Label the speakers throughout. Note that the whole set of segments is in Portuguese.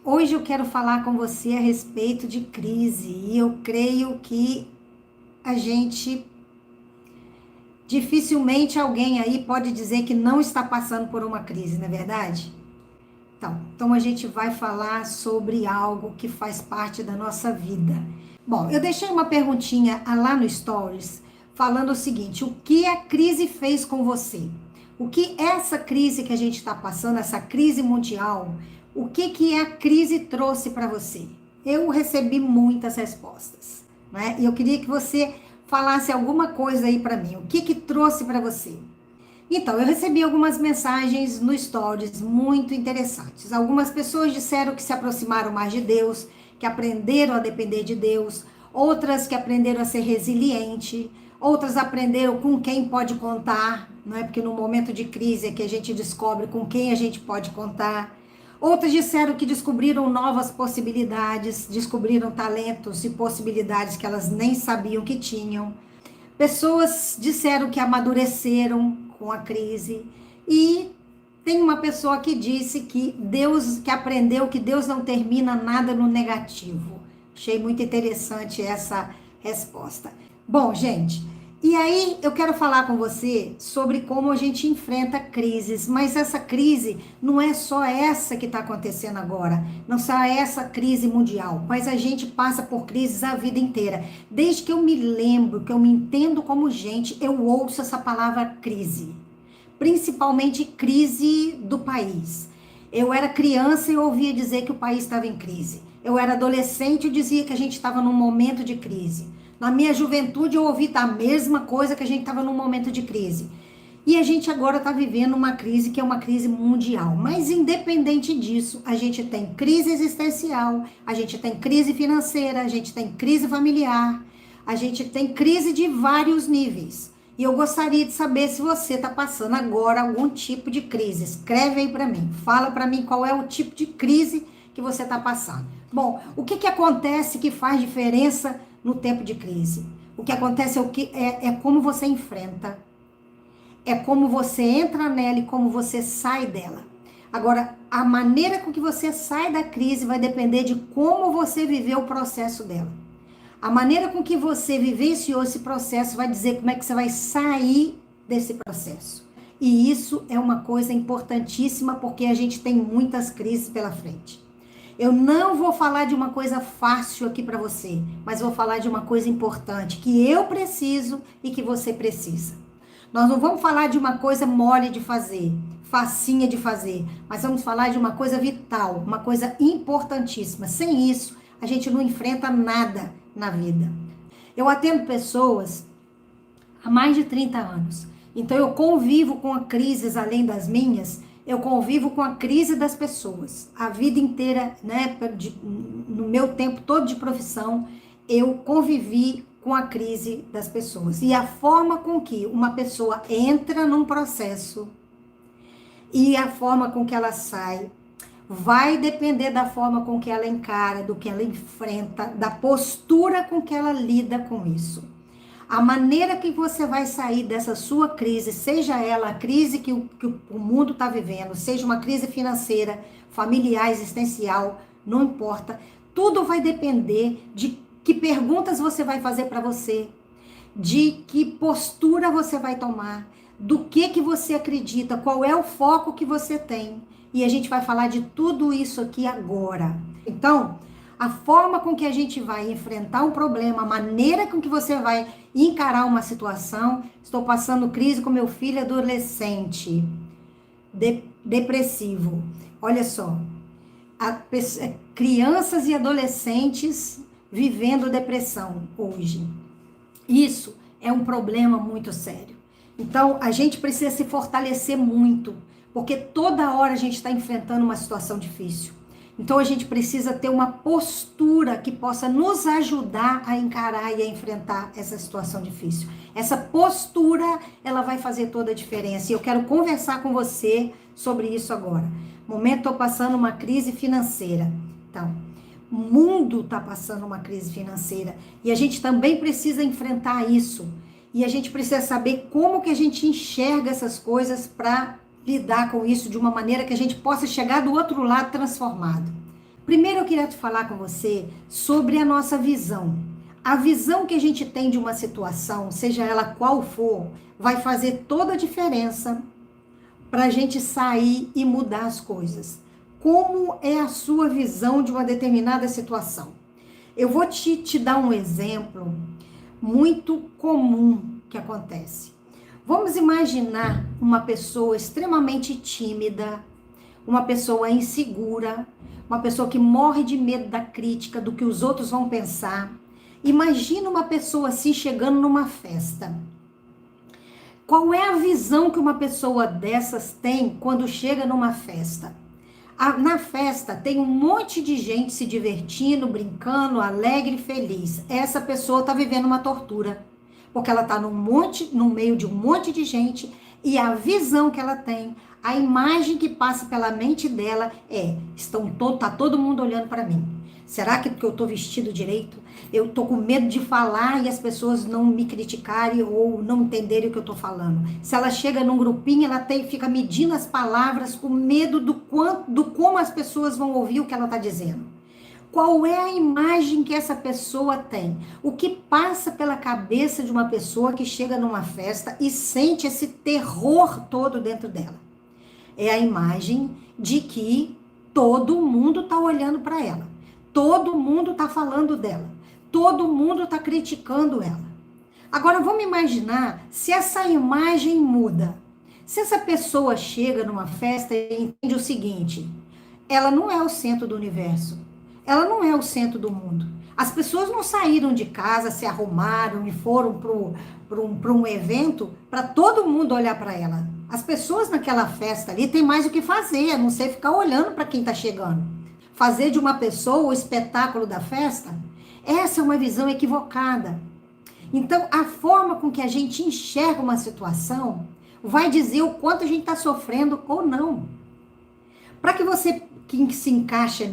Speaker 1: Hoje eu quero falar com você a respeito de crise e eu creio que a gente dificilmente alguém aí pode dizer que não está passando por uma crise, não é verdade? Então a gente vai falar sobre algo que faz parte da nossa vida. Bom, eu deixei uma perguntinha lá no Stories falando o seguinte: o que a crise fez com você? O que essa crise que a gente está passando, essa crise mundial, o que a crise trouxe para você? Eu recebi muitas respostas, né? E eu queria que você falasse alguma coisa aí para mim. O que trouxe para você? Então, eu recebi algumas mensagens no Stories muito interessantes. Algumas pessoas disseram que se aproximaram mais de Deus, que aprenderam a depender de Deus, outras que aprenderam a ser resiliente, outras aprenderam com quem pode contar, não é? Porque no momento de crise é que a gente descobre com quem a gente pode contar. Outras disseram que descobriram novas possibilidades, descobriram talentos e possibilidades que elas nem sabiam que tinham. Pessoas disseram que amadureceram com a crise e tem uma pessoa que disse que Deus, que aprendeu que Deus não termina nada no negativo. Achei muito interessante essa resposta. Bom, gente, e aí eu quero falar com você sobre como a gente enfrenta crises, mas essa crise não é só essa que está acontecendo agora, não só essa crise mundial, mas a gente passa por crises a vida inteira. Desde que eu me lembro, que eu me entendo como gente, eu ouço essa palavra crise, principalmente crise do país. Eu era criança e eu ouvia dizer que o país estava em crise. Eu era adolescente e dizia que a gente estava num momento de crise. Na minha juventude eu ouvi a mesma coisa, que a gente estava num momento de crise. E a gente agora está vivendo uma crise que é uma crise mundial. Mas independente disso, a gente tem crise existencial, a gente tem crise financeira, a gente tem crise familiar, a gente tem crise de vários níveis. E eu gostaria de saber se você está passando agora algum tipo de crise. Escreve aí para mim, fala para mim qual é o tipo de crise que você está passando. Bom, o que acontece que faz diferença no tempo de crise? O que acontece é como você enfrenta, é como você entra nela e como você sai dela. Agora, a maneira com que você sai da crise vai depender de como você viveu o processo dela. A maneira com que você vivenciou esse processo vai dizer como é que você vai sair desse processo. E isso é uma coisa importantíssima, porque a gente tem muitas crises pela frente. Eu não vou falar de uma coisa fácil aqui para você, mas vou falar de uma coisa importante que eu preciso e que você precisa. Nós não vamos falar de uma coisa mole de fazer, facinha de fazer, mas vamos falar de uma coisa vital, uma coisa importantíssima. Sem isso, a gente não enfrenta nada na vida. Eu atendo pessoas há mais de 30 anos, então eu convivo com crises além das minhas. Eu convivo com a crise das pessoas. A vida inteira, né, no meu tempo todo de profissão, eu convivi com a crise das pessoas. E a forma com que uma pessoa entra num processo e a forma com que ela sai vai depender da forma com que ela encara, do que ela enfrenta, da postura com que ela lida com isso. A maneira que você vai sair dessa sua crise, seja ela a crise que o mundo está vivendo, seja uma crise financeira, familiar, existencial, não importa. Tudo vai depender de que perguntas você vai fazer para você, de que postura você vai tomar, do que você acredita, qual é o foco que você tem. E a gente vai falar de tudo isso aqui agora. Então, a forma com que a gente vai enfrentar um problema, a maneira com que você vai encarar uma situação. Estou passando crise com meu filho adolescente, depressivo. Olha só, crianças e adolescentes vivendo depressão hoje. Isso é um problema muito sério. Então, a gente precisa se fortalecer muito, porque toda hora a gente está enfrentando uma situação difícil. Então a gente precisa ter uma postura que possa nos ajudar a encarar e a enfrentar essa situação difícil. Essa postura, ela vai fazer toda a diferença. E eu quero conversar com você sobre isso agora. No momento, estou passando uma crise financeira. Então, o mundo está passando uma crise financeira. E a gente também precisa enfrentar isso. E a gente precisa saber como que a gente enxerga essas coisas para lidar com isso de uma maneira que a gente possa chegar do outro lado transformado. Primeiro eu queria te falar com você sobre a nossa visão. A visão que a gente tem de uma situação, seja ela qual for, vai fazer toda a diferença para a gente sair e mudar as coisas. Como é a sua visão de uma determinada situação? Eu vou te dar um exemplo muito comum que acontece. Vamos imaginar uma pessoa extremamente tímida, uma pessoa insegura, uma pessoa que morre de medo da crítica, do que os outros vão pensar. Imagina uma pessoa assim chegando numa festa. Qual é a visão que uma pessoa dessas tem quando chega numa festa? Na festa tem um monte de gente se divertindo, brincando, alegre, feliz. Essa pessoa está vivendo uma tortura, porque ela está no meio de um monte de gente e a visão que ela tem, a imagem que passa pela mente dela tá todo mundo olhando para mim. Será que porque eu estou vestido direito? Eu estou com medo de falar e as pessoas não me criticarem ou não entenderem o que eu estou falando. Se ela chega num grupinho, ela fica medindo as palavras com medo do como as pessoas vão ouvir o que ela está dizendo. Qual é a imagem que essa pessoa tem? O que passa pela cabeça de uma pessoa que chega numa festa e sente esse terror todo dentro dela? É a imagem de que todo mundo está olhando para ela. Todo mundo está falando dela. Todo mundo está criticando ela. Agora, vamos imaginar se essa imagem muda. Se essa pessoa chega numa festa e entende o seguinte: ela não é o centro do universo. Ela não é o centro do mundo. As pessoas não saíram de casa, se arrumaram e foram para um evento para todo mundo olhar para ela. As pessoas naquela festa ali têm mais o que fazer, a não ser ficar olhando para quem está chegando. Fazer de uma pessoa o espetáculo da festa, essa é uma visão equivocada. Então, a forma com que a gente enxerga uma situação vai dizer o quanto a gente está sofrendo ou não. Para que você que se encaixa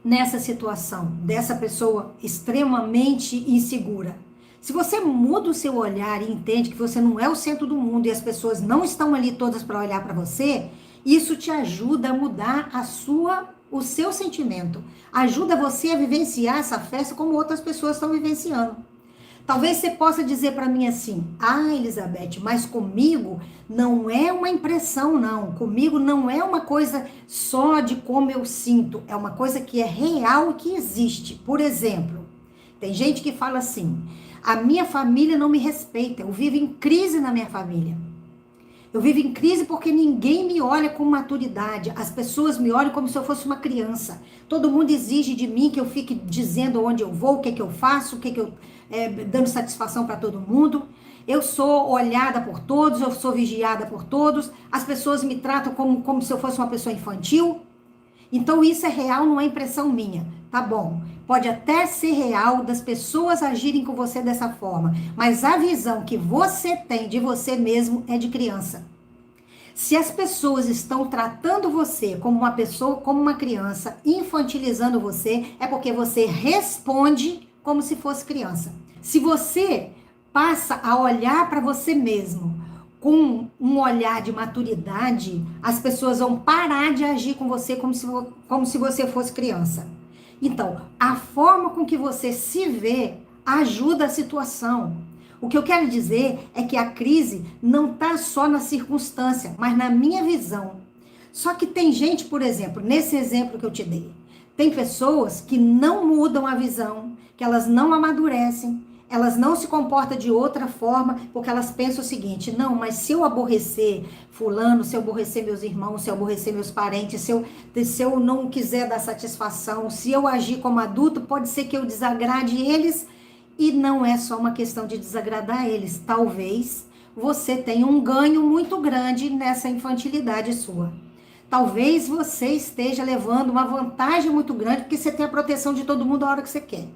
Speaker 1: nessa situação, dessa pessoa extremamente insegura, se você muda o seu olhar e entende que você não é o centro do mundo e as pessoas não estão ali todas para olhar para você, isso te ajuda a mudar o seu sentimento. Ajuda você a vivenciar essa festa como outras pessoas estão vivenciando. Talvez você possa dizer para mim assim: Elizabeth, mas comigo não é uma impressão, não. Comigo não é uma coisa só de como eu sinto. É uma coisa que é real e que existe. Por exemplo, tem gente que fala assim: a minha família não me respeita. Eu vivo em crise na minha família. Eu vivo em crise porque ninguém me olha com maturidade. As pessoas me olham como se eu fosse uma criança. Todo mundo exige de mim que eu fique dizendo onde eu vou, o que eu faço, dando satisfação para todo mundo. Eu sou olhada por todos, eu sou vigiada por todos. As pessoas me tratam como se eu fosse uma pessoa infantil. Então isso é real, não é impressão minha. Tá bom, pode até ser real das pessoas agirem com você dessa forma, mas a visão que você tem de você mesmo é de criança. Se as pessoas estão tratando você como uma pessoa, como uma criança, infantilizando você, é porque você responde como se fosse criança. Se você passa a olhar para você mesmo com um olhar de maturidade, as pessoas vão parar de agir com você como se você fosse criança. Então, a forma com que você se vê ajuda a situação. O que eu quero dizer é que a crise não está só na circunstância, mas na minha visão. Só que tem gente, por exemplo, nesse exemplo que eu te dei, tem pessoas que não mudam a visão, que elas não amadurecem, elas não se comportam de outra forma, porque elas pensam o seguinte: não, mas se eu aborrecer fulano, se eu aborrecer meus irmãos, se eu aborrecer meus parentes, se eu não quiser dar satisfação, se eu agir como adulto, pode ser que eu desagrade eles. E não é só uma questão de desagradar eles. Talvez você tenha um ganho muito grande nessa infantilidade sua. Talvez você esteja levando uma vantagem muito grande, porque você tem a proteção de todo mundo a hora que você quer.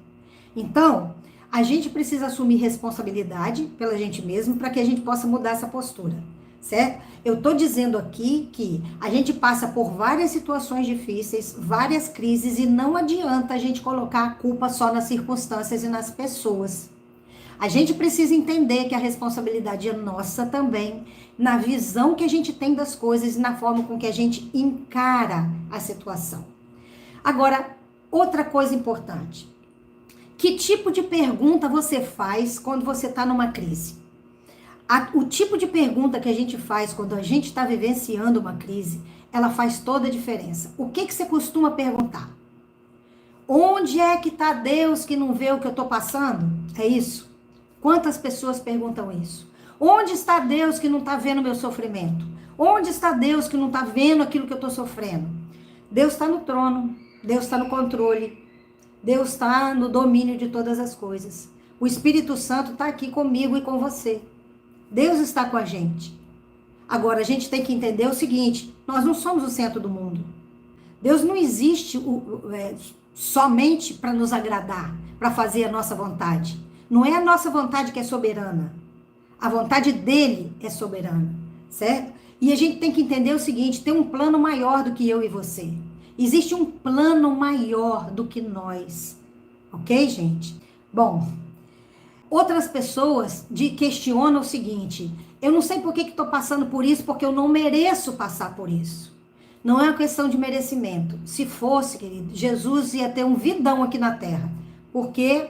Speaker 1: Então, a gente precisa assumir responsabilidade pela gente mesmo para que a gente possa mudar essa postura, certo? Eu estou dizendo aqui que a gente passa por várias situações difíceis, várias crises, e não adianta a gente colocar a culpa só nas circunstâncias e nas pessoas. A gente precisa entender que a responsabilidade é nossa também, na visão que a gente tem das coisas e na forma com que a gente encara a situação. Agora, outra coisa importante. Que tipo de pergunta você faz quando você está numa crise? O tipo de pergunta que a gente faz quando a gente está vivenciando uma crise, ela faz toda a diferença. O que você costuma perguntar? Onde é que está Deus que não vê o que eu estou passando? É isso? Quantas pessoas perguntam isso? Onde está Deus que não está vendo o meu sofrimento? Onde está Deus que não está vendo aquilo que eu estou sofrendo? Deus está no trono, Deus está no controle, Deus está no domínio de todas as coisas. O Espírito Santo está aqui comigo e com você. Deus está com a gente. Agora, a gente tem que entender o seguinte, nós não somos o centro do mundo. Deus não existe somente para nos agradar, para fazer a nossa vontade. Não é a nossa vontade que é soberana. A vontade dele é soberana, certo? E a gente tem que entender o seguinte, tem um plano maior do que eu e você. Existe um plano maior do que nós. Ok, gente? Bom, outras pessoas questionam o seguinte, eu não sei por que estou passando por isso, porque eu não mereço passar por isso. Não é uma questão de merecimento. Se fosse, querido, Jesus ia ter um vidão aqui na terra. Porque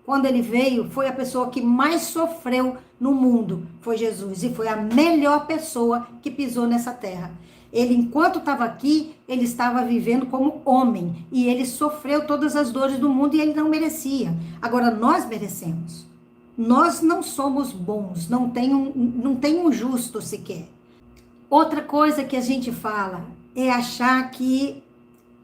Speaker 1: quando ele veio, foi a pessoa que mais sofreu no mundo, foi Jesus. E foi a melhor pessoa que pisou nessa terra. Ele, enquanto estava aqui, ele estava vivendo como homem. E ele sofreu todas as dores do mundo e ele não merecia. Agora, nós merecemos. Nós não somos bons, não tem um justo sequer. Outra coisa que a gente fala é achar que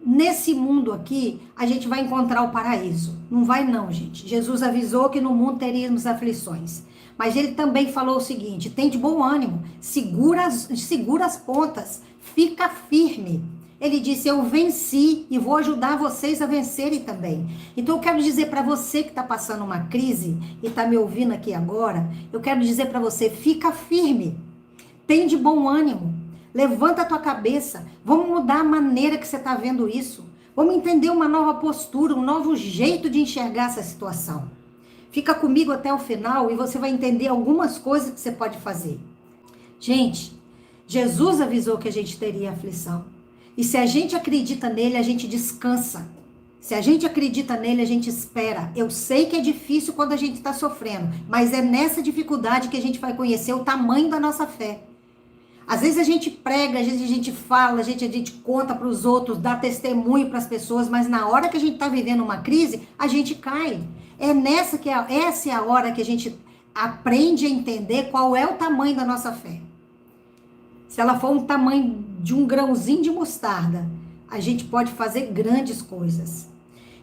Speaker 1: nesse mundo aqui a gente vai encontrar o paraíso. Não vai não, gente. Jesus avisou que no mundo teríamos aflições. Mas ele também falou o seguinte, tem de bom ânimo, segura as pontas, fica firme. Ele disse, eu venci e vou ajudar vocês a vencerem também. Então eu quero dizer para você que está passando uma crise e está me ouvindo aqui agora, eu quero dizer para você, fica firme, tem de bom ânimo, levanta a tua cabeça, vamos mudar a maneira que você está vendo isso, vamos entender uma nova postura, um novo jeito de enxergar essa situação. Fica comigo até o final e você vai entender algumas coisas que você pode fazer. Gente, Jesus avisou que a gente teria aflição. E se a gente acredita nele, a gente descansa. Se a gente acredita nele, a gente espera. Eu sei que é difícil quando a gente está sofrendo, mas é nessa dificuldade que a gente vai conhecer o tamanho da nossa fé. Às vezes a gente prega, às vezes a gente fala, a gente conta para os outros, dá testemunho para as pessoas, mas na hora que a gente está vivendo uma crise, a gente cai. Essa é a hora que a gente aprende a entender qual é o tamanho da nossa fé. Se ela for um tamanho de um grãozinho de mostarda, a gente pode fazer grandes coisas.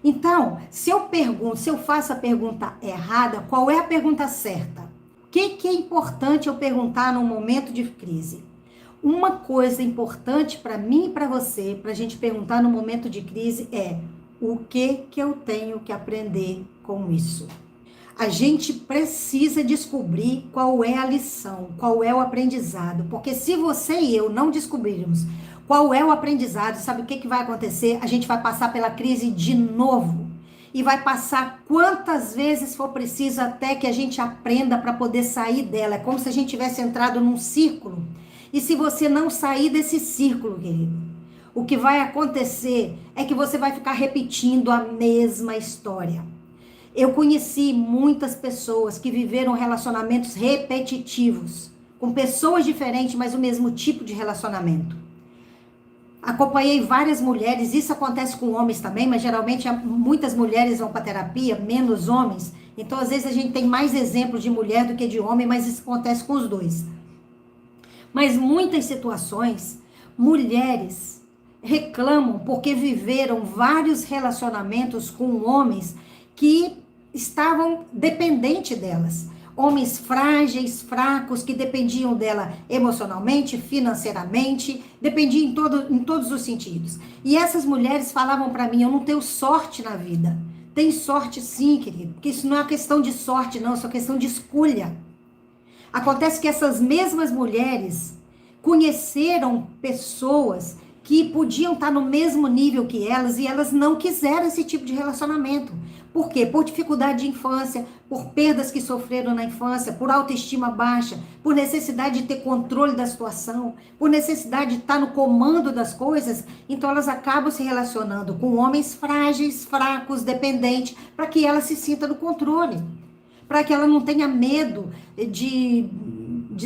Speaker 1: Então, se eu faço a pergunta errada, qual é a pergunta certa? O que é importante eu perguntar num momento de crise? Uma coisa importante para mim e para você, para a gente perguntar no momento de crise é o que eu tenho que aprender com isso? A gente precisa descobrir qual é a lição, qual é o aprendizado, porque se você e eu não descobrirmos qual é o aprendizado, sabe o que vai acontecer? A gente vai passar pela crise de novo e vai passar quantas vezes for preciso até que a gente aprenda para poder sair dela. É como se a gente tivesse entrado num círculo e se você não sair desse círculo, querido, o que vai acontecer é que você vai ficar repetindo a mesma história. Eu conheci muitas pessoas que viveram relacionamentos repetitivos, com pessoas diferentes, mas o mesmo tipo de relacionamento. Acompanhei várias mulheres, isso acontece com homens também, mas geralmente muitas mulheres vão para terapia, menos homens. Então, às vezes, a gente tem mais exemplos de mulher do que de homem, mas isso acontece com os dois. Mas muitas situações, mulheres reclamam porque viveram vários relacionamentos com homens que estavam dependentes delas. Homens frágeis, fracos, que dependiam dela emocionalmente, financeiramente, dependiam em todos os sentidos. E essas mulheres falavam para mim, eu não tenho sorte na vida. Tem sorte sim, querido, porque isso não é uma questão de sorte, não, isso é uma questão de escolha. Acontece que essas mesmas mulheres conheceram pessoas que podiam estar no mesmo nível que elas e elas não quiseram esse tipo de relacionamento. Por quê? Por dificuldade de infância, por perdas que sofreram na infância, por autoestima baixa, por necessidade de ter controle da situação, por necessidade de estar no comando das coisas. Então elas acabam se relacionando com homens frágeis, fracos, dependentes, para que ela se sinta no controle, para que ela não tenha medo de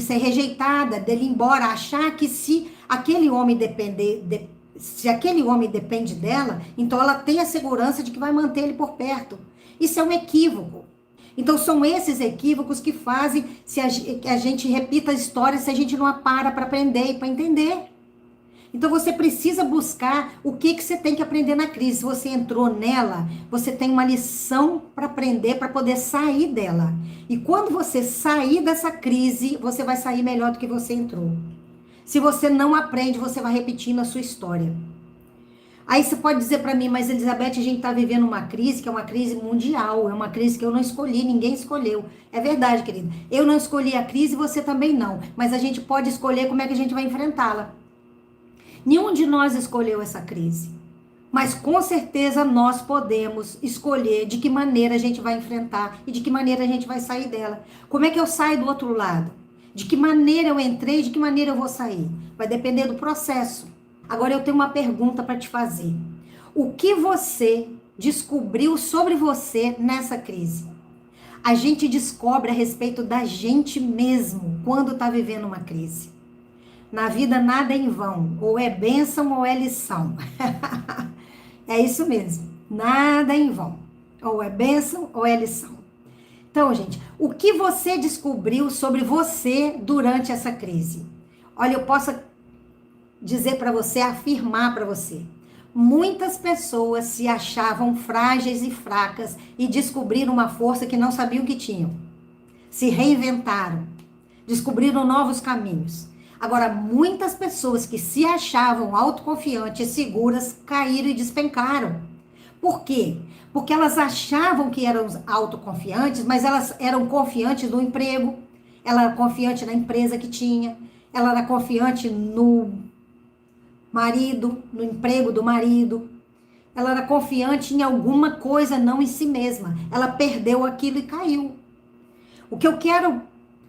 Speaker 1: ser rejeitada, dele ir embora, achar que se aquele homem se aquele homem depende dela, então ela tem a segurança de que vai manter ele por perto. Isso é um equívoco. Então são esses equívocos que fazem que a gente repita a história se a gente não para aprender e para entender. Então você precisa buscar o que você tem que aprender na crise. Se você entrou nela, você tem uma lição para aprender para poder sair dela. E quando você sair dessa crise, você vai sair melhor do que você entrou. Se você não aprende, você vai repetindo a sua história. Aí você pode dizer para mim, mas Elizabeth, a gente está vivendo uma crise que é uma crise mundial, é uma crise que eu não escolhi, ninguém escolheu. É verdade, querida. Eu não escolhi a crise, você também não. Mas a gente pode escolher como é que a gente vai enfrentá-la. Nenhum de nós escolheu essa crise. Mas com certeza nós podemos escolher de que maneira a gente vai enfrentar e de que maneira a gente vai sair dela. Como é que eu saio do outro lado? De que maneira eu entrei, de que maneira eu vou sair? Vai depender do processo. Agora eu tenho uma pergunta para te fazer. O que você descobriu sobre você nessa crise? A gente descobre a respeito da gente mesmo quando está vivendo uma crise. Na vida nada é em vão, ou é bênção ou é lição. É isso mesmo, nada é em vão. Ou é bênção ou é lição. Então, gente, o que você descobriu sobre você durante essa crise? Olha, eu posso dizer para você, afirmar para você. Muitas pessoas se achavam frágeis e fracas e descobriram uma força que não sabiam que tinham. Se reinventaram, descobriram novos caminhos. Agora, muitas pessoas que se achavam autoconfiantes e seguras caíram e despencaram. Por quê? Porque elas achavam que eram autoconfiantes, mas elas eram confiantes no emprego, ela era confiante na empresa que tinha, ela era confiante no marido, no emprego do marido, ela era confiante em alguma coisa, não em si mesma. Ela perdeu aquilo e caiu. O que eu quero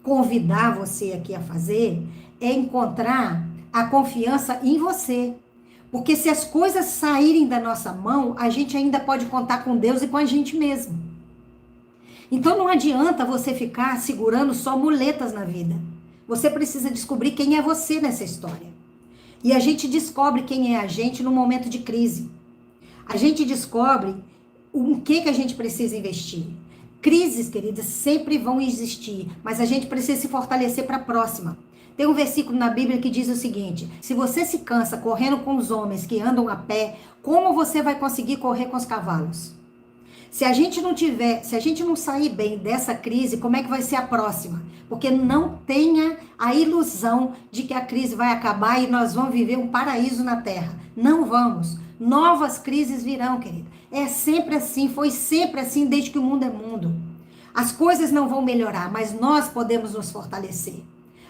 Speaker 1: convidar você aqui a fazer é encontrar a confiança em você. Porque se as coisas saírem da nossa mão, a gente ainda pode contar com Deus e com a gente mesmo. Então não adianta você ficar segurando só muletas na vida. Você precisa descobrir quem é você nessa história. E a gente descobre quem é a gente no momento de crise. A gente descobre o que a gente precisa investir. Crises, queridas, sempre vão existir, mas a gente precisa se fortalecer para a próxima. Tem um versículo na Bíblia que diz o seguinte: se você se cansa correndo com os homens que andam a pé, como você vai conseguir correr com os cavalos? Se a gente não sair bem dessa crise, como é que vai ser a próxima? Porque não tenha a ilusão de que a crise vai acabar e nós vamos viver um paraíso na terra. Não vamos. Novas crises virão, querida. É sempre assim, foi sempre assim desde que o mundo é mundo. As coisas não vão melhorar, mas nós podemos nos fortalecer.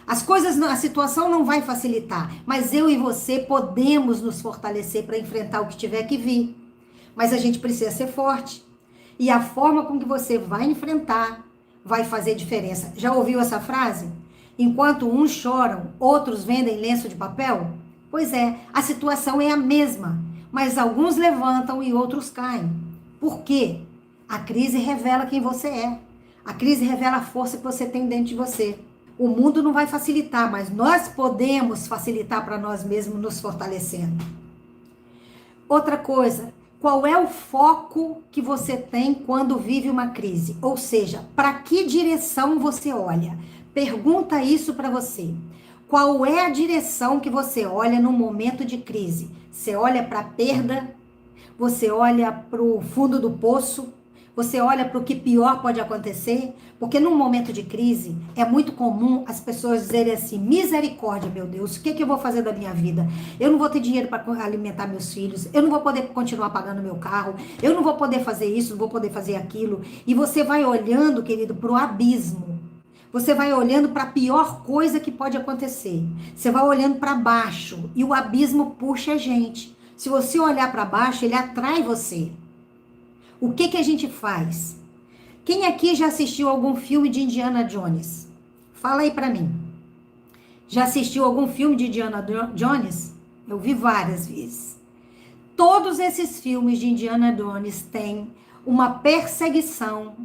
Speaker 1: A situação não vai facilitar, mas eu e você podemos nos fortalecer para enfrentar o que tiver que vir. Mas a gente precisa ser forte. E a forma com que você vai enfrentar vai fazer diferença. Já ouviu essa frase? Enquanto uns choram, outros vendem lenço de papel? Pois é, a situação é a mesma, mas alguns levantam e outros caem. Por quê? A crise revela quem você é. A crise revela a força que você tem dentro de você. O mundo não vai facilitar, mas nós podemos facilitar para nós mesmos, nos fortalecendo. Outra coisa, qual é o foco que você tem quando vive uma crise? Ou seja, para que direção você olha? Pergunta isso para você. Qual é a direção que você olha no momento de crise? Você olha para a perda? Você olha para o fundo do poço? Você olha para o que pior pode acontecer? Porque num momento de crise, é muito comum as pessoas dizerem assim: misericórdia, meu Deus, o que eu vou fazer da minha vida? Eu não vou ter dinheiro para alimentar meus filhos, eu não vou poder continuar pagando meu carro, eu não vou poder fazer isso, não vou poder fazer aquilo. E você vai olhando, querido, para o abismo. Você vai olhando para a pior coisa que pode acontecer. Você vai olhando para baixo e o abismo puxa a gente. Se você olhar para baixo, ele atrai você. O que que a gente faz? Quem aqui já assistiu algum filme de Indiana Jones? Fala aí pra mim. Já assistiu algum filme de Indiana Jones? Eu vi várias vezes. Todos esses filmes de Indiana Jones têm uma perseguição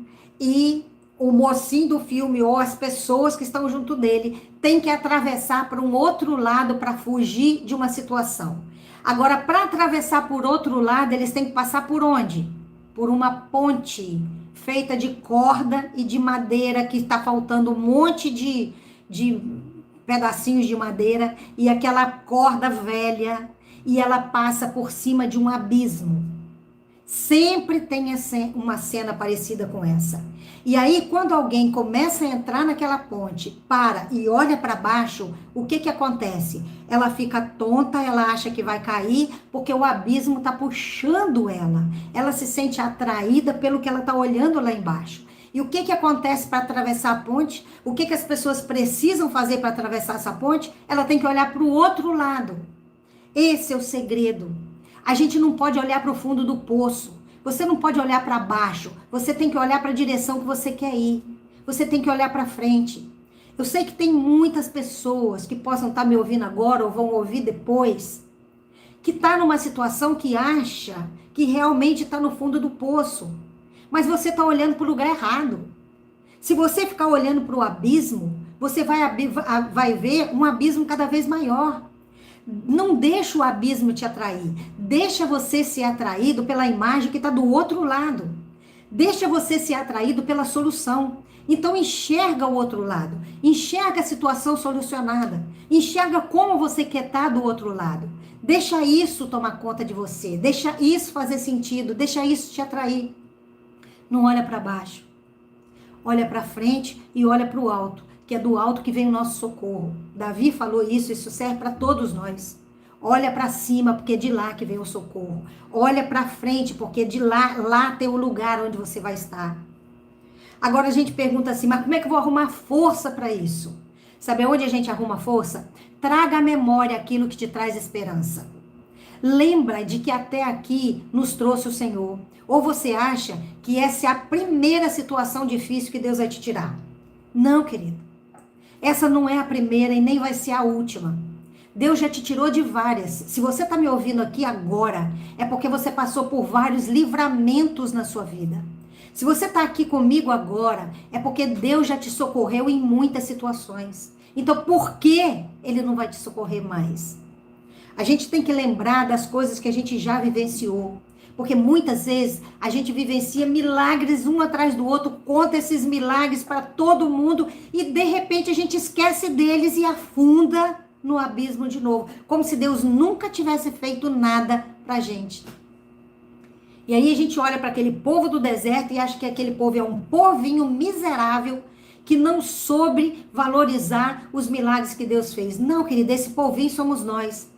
Speaker 1: e o mocinho do filme ou as pessoas que estão junto dele têm que atravessar para um outro lado para fugir de uma situação. Agora, para atravessar por outro lado, eles têm que passar por onde? Por uma ponte feita de corda e de madeira, que está faltando um monte de pedacinhos de madeira e aquela corda velha, e ela passa por cima de um abismo. Sempre tem uma cena parecida com essa. E aí, quando alguém começa a entrar naquela ponte, para e olha para baixo, o que que acontece? Ela fica tonta, ela acha que vai cair, porque o abismo está puxando ela. Ela se sente atraída pelo que ela está olhando lá embaixo. E o que que acontece para atravessar a ponte? O que que as pessoas precisam fazer para atravessar essa ponte? Ela tem que olhar para o outro lado. Esse é o segredo. A gente não pode olhar para o fundo do poço. Você não pode olhar para baixo. Você tem que olhar para a direção que você quer ir. Você tem que olhar para frente. Eu sei que tem muitas pessoas que possam estar me ouvindo agora ou vão ouvir depois, que está numa situação que acha que realmente está no fundo do poço. Mas você está olhando para o lugar errado. Se você ficar olhando para o abismo, você vai ver um abismo cada vez maior. Não deixa o abismo te atrair. Deixa você ser atraído pela imagem que está do outro lado. Deixa você ser atraído pela solução. Então enxerga o outro lado. Enxerga a situação solucionada. Enxerga como você quer estar do outro lado. Deixa isso tomar conta de você. Deixa isso fazer sentido. Deixa isso te atrair. Não olha para baixo. Olha para frente e olha para o alto, que é do alto que vem o nosso socorro. Davi falou isso serve para todos nós. Olha para cima, porque é de lá que vem o socorro. Olha para frente, porque de lá tem o lugar onde você vai estar. Agora a gente pergunta assim, mas como é que eu vou arrumar força para isso? Sabe onde a gente arruma força? Traga à memória aquilo que te traz esperança. Lembra de que até aqui nos trouxe o Senhor. Ou você acha que essa é a primeira situação difícil que Deus vai te tirar? Não, querido. Essa não é a primeira e nem vai ser a última. Deus já te tirou de várias. Se você está me ouvindo aqui agora, é porque você passou por vários livramentos na sua vida. Se você está aqui comigo agora, é porque Deus já te socorreu em muitas situações. Então, por que Ele não vai te socorrer mais? A gente tem que lembrar das coisas que a gente já vivenciou. Porque muitas vezes a gente vivencia milagres um atrás do outro, conta esses milagres para todo mundo e de repente a gente esquece deles e afunda no abismo de novo. Como se Deus nunca tivesse feito nada para a gente. E aí a gente olha para aquele povo do deserto e acha que aquele povo é um povinho miserável que não soube valorizar os milagres que Deus fez. Não, querida, esse povinho somos nós.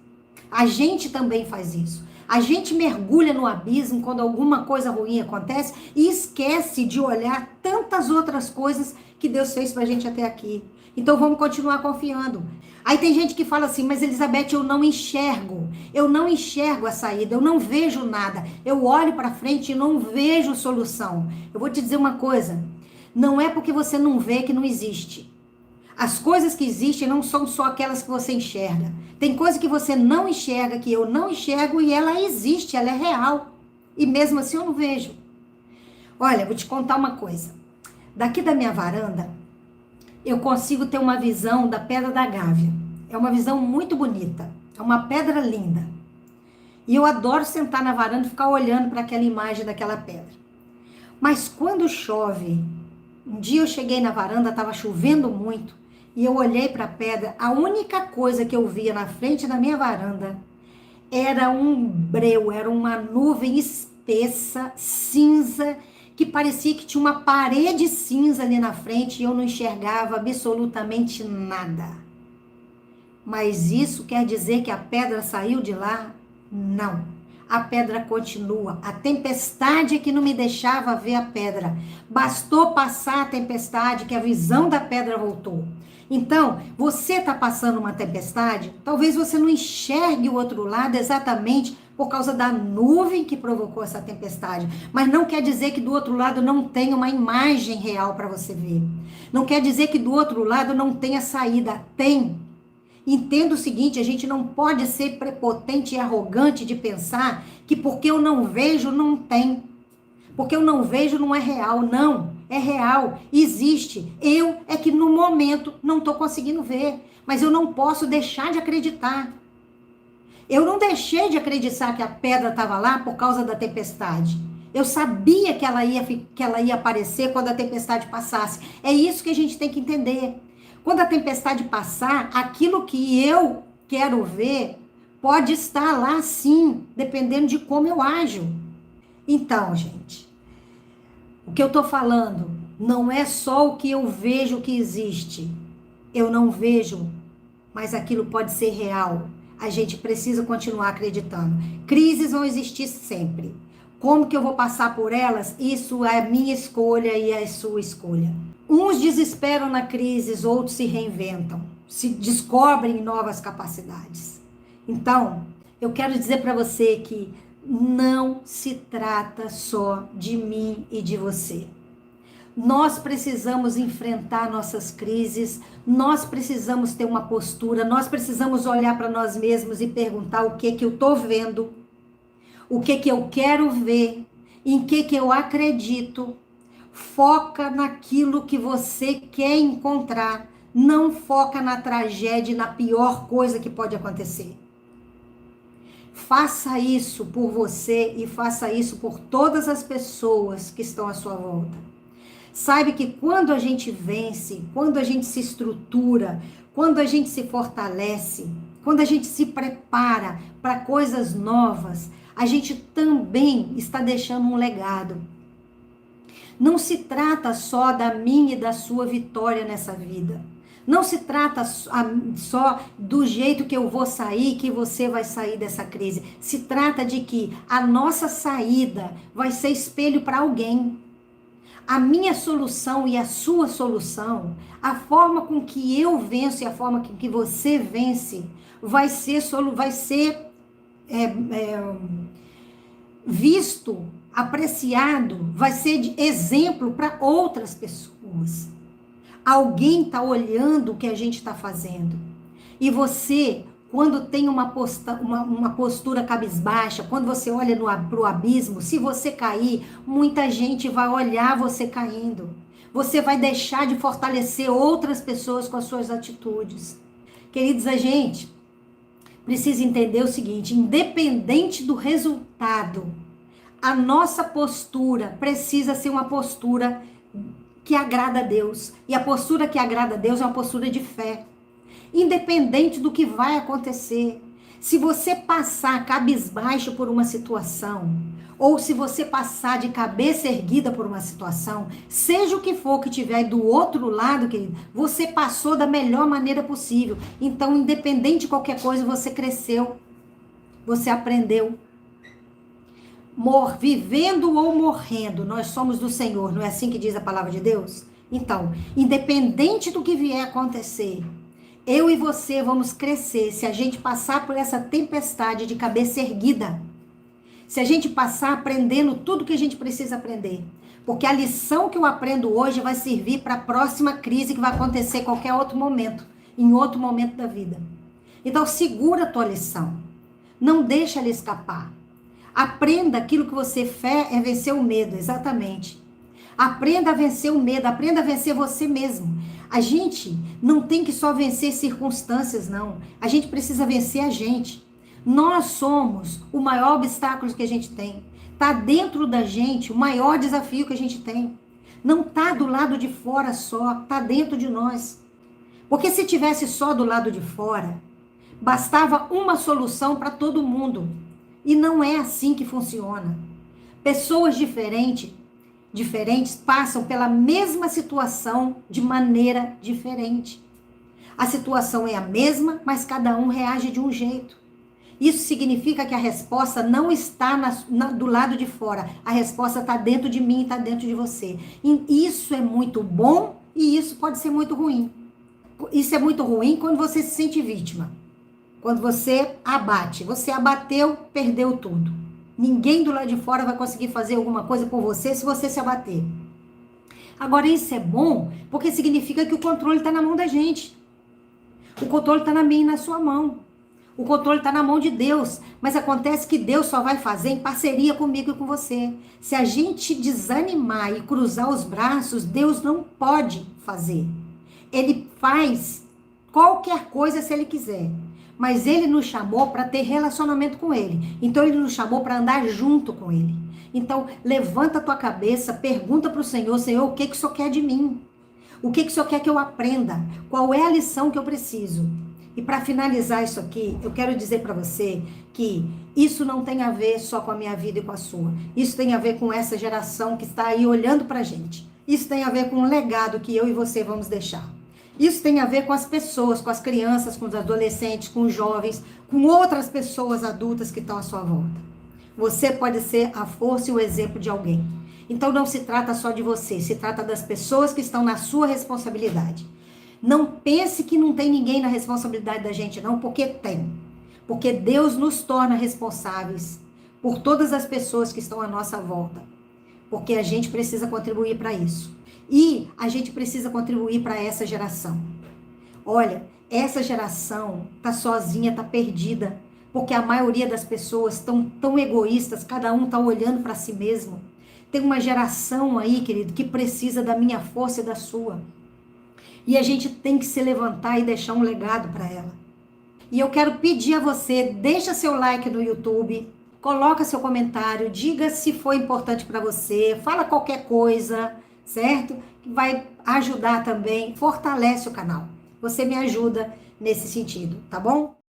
Speaker 1: A gente também faz isso. A gente mergulha no abismo quando alguma coisa ruim acontece e esquece de olhar tantas outras coisas que Deus fez pra gente até aqui. Então vamos continuar confiando. Aí tem gente que fala assim, mas Elizabeth, eu não enxergo a saída, eu não vejo nada. Eu olho pra frente e não vejo solução. Eu vou te dizer uma coisa, não é porque você não vê que não existe. As coisas que existem não são só aquelas que você enxerga. Tem coisa que você não enxerga, que eu não enxergo, e ela existe, ela é real. E mesmo assim eu não vejo. Olha, vou te contar uma coisa. Daqui da minha varanda, eu consigo ter uma visão da Pedra da Gávea. É uma visão muito bonita. É uma pedra linda. E eu adoro sentar na varanda e ficar olhando para aquela imagem daquela pedra. Mas quando chove, um dia eu cheguei na varanda, estava chovendo muito, e eu olhei para a pedra, a única coisa que eu via na frente da minha varanda era um breu, era uma nuvem espessa, cinza, que parecia que tinha uma parede cinza ali na frente e eu não enxergava absolutamente nada. Mas isso quer dizer que a pedra saiu de lá? Não. A pedra continua. A tempestade é que não me deixava ver a pedra. Bastou passar a tempestade que a visão da pedra voltou. Então, você está passando uma tempestade, talvez você não enxergue o outro lado exatamente por causa da nuvem que provocou essa tempestade. Mas não quer dizer que do outro lado não tenha uma imagem real para você ver. Não quer dizer que do outro lado não tenha saída. Tem. Entenda o seguinte, a gente não pode ser prepotente e arrogante de pensar que porque eu não vejo, não tem. Porque eu não vejo não é real. Não, é real, existe. Eu é que no momento não estou conseguindo ver. Mas eu não posso deixar de acreditar. Eu não deixei de acreditar que a pedra estava lá por causa da tempestade. Eu sabia que ela ia aparecer quando a tempestade passasse. É isso que a gente tem que entender. Quando a tempestade passar, aquilo que eu quero ver pode estar lá sim, dependendo de como eu ajo. Então, gente, o que eu estou falando não é só o que eu vejo que existe. Eu não vejo, mas aquilo pode ser real. A gente precisa continuar acreditando. Crises vão existir sempre. Como que eu vou passar por elas? Isso é a minha escolha e a sua escolha. Uns desesperam na crise, outros se reinventam, se descobrem novas capacidades. Então, eu quero dizer para você que não se trata só de mim e de você. Nós precisamos enfrentar nossas crises, nós precisamos ter uma postura, nós precisamos olhar para nós mesmos e perguntar o que eu estou vendo, o que eu quero ver, em que eu acredito. Foca naquilo que você quer encontrar, não foca na tragédia e na pior coisa que pode acontecer. Faça isso por você e faça isso por todas as pessoas que estão à sua volta. Saiba que quando a gente vence, quando a gente se estrutura, quando a gente se fortalece, quando a gente se prepara para coisas novas, a gente também está deixando um legado. Não se trata só da minha e da sua vitória nessa vida. Não se trata só do jeito que eu vou sair, que você vai sair dessa crise. Se trata de que a nossa saída vai ser espelho para alguém. A minha solução e a sua solução, a forma com que eu venço e a forma com que você vence, vai ser visto, apreciado, vai ser de exemplo para outras pessoas. Alguém está olhando o que a gente está fazendo. E você, quando tem uma postura cabisbaixa, quando você olha para o abismo, se você cair, muita gente vai olhar você caindo. Você vai deixar de fortalecer outras pessoas com as suas atitudes. Queridos, a gente precisa entender o seguinte, independente do resultado, a nossa postura precisa ser uma postura que agrada a Deus. E a postura que agrada a Deus é uma postura de fé. Independente do que vai acontecer. Se você passar cabisbaixo por uma situação, ou se você passar de cabeça erguida por uma situação, seja o que for que tiver do outro lado, querido, você passou da melhor maneira possível. Então, independente de qualquer coisa, você cresceu. Você aprendeu. Vivendo ou morrendo, nós somos do Senhor, não é assim que diz a palavra de Deus? Então, independente do que vier acontecer, eu e você vamos crescer se a gente passar por essa tempestade de cabeça erguida. Se a gente passar aprendendo tudo que a gente precisa aprender. Porque a lição que eu aprendo hoje vai servir para a próxima crise que vai acontecer em qualquer outro momento, em outro momento da vida. Então, segura a tua lição. Não deixa ela escapar. Aprenda aquilo que você fé é vencer o medo, exatamente. Aprenda a vencer o medo, aprenda a vencer você mesmo. A gente não tem que só vencer circunstâncias, não. A gente precisa vencer a gente. Nós somos o maior obstáculo que a gente tem. Está dentro da gente o maior desafio que a gente tem. Não está do lado de fora só, está dentro de nós. Porque se tivesse só do lado de fora, bastava uma solução para todo mundo. E não é assim que funciona. Pessoas diferentes passam pela mesma situação de maneira diferente. A situação é a mesma, mas cada um reage de um jeito. Isso significa que a resposta não está do lado de fora. A resposta está dentro de mim, está dentro de você. E isso é muito bom e isso pode ser muito ruim. Isso é muito ruim quando você se sente vítima. Quando você abate, você abateu, perdeu tudo. Ninguém do lado de fora vai conseguir fazer alguma coisa por você se você se abater. Agora, isso é bom porque significa que o controle está na mão da gente. O controle está na minha e na sua mão. O controle está na mão de Deus. Mas acontece que Deus só vai fazer em parceria comigo e com você. Se a gente desanimar e cruzar os braços, Deus não pode fazer. Ele faz qualquer coisa se Ele quiser. Mas Ele nos chamou para ter relacionamento com Ele. Então Ele nos chamou para andar junto com Ele. Então levanta a tua cabeça, pergunta para o Senhor, Senhor, o que o Senhor quer de mim? O que o Senhor quer que eu aprenda? Qual é a lição que eu preciso? E para finalizar isso aqui, eu quero dizer para você que isso não tem a ver só com a minha vida e com a sua. Isso tem a ver com essa geração que está aí olhando para a gente. Isso tem a ver com o legado que eu e você vamos deixar. Isso tem a ver com as pessoas, com as crianças, com os adolescentes, com os jovens, com outras pessoas adultas que estão à sua volta. Você pode ser a força e o exemplo de alguém. Então não se trata só de você, se trata das pessoas que estão na sua responsabilidade. Não pense que não tem ninguém na responsabilidade da gente, não, porque tem. Porque Deus nos torna responsáveis por todas as pessoas que estão à nossa volta. Porque a gente precisa contribuir para isso. E a gente precisa contribuir para essa geração. Olha, essa geração tá sozinha, tá perdida. Porque a maioria das pessoas estão tão egoístas, cada um tá olhando para si mesmo. Tem uma geração aí, querido, que precisa da minha força e da sua. E a gente tem que se levantar e deixar um legado para ela. E eu quero pedir a você, deixa seu like no YouTube, coloca seu comentário, diga se foi importante para você, fala qualquer coisa, certo? Que vai ajudar também, fortalece o canal. Você me ajuda nesse sentido, tá bom?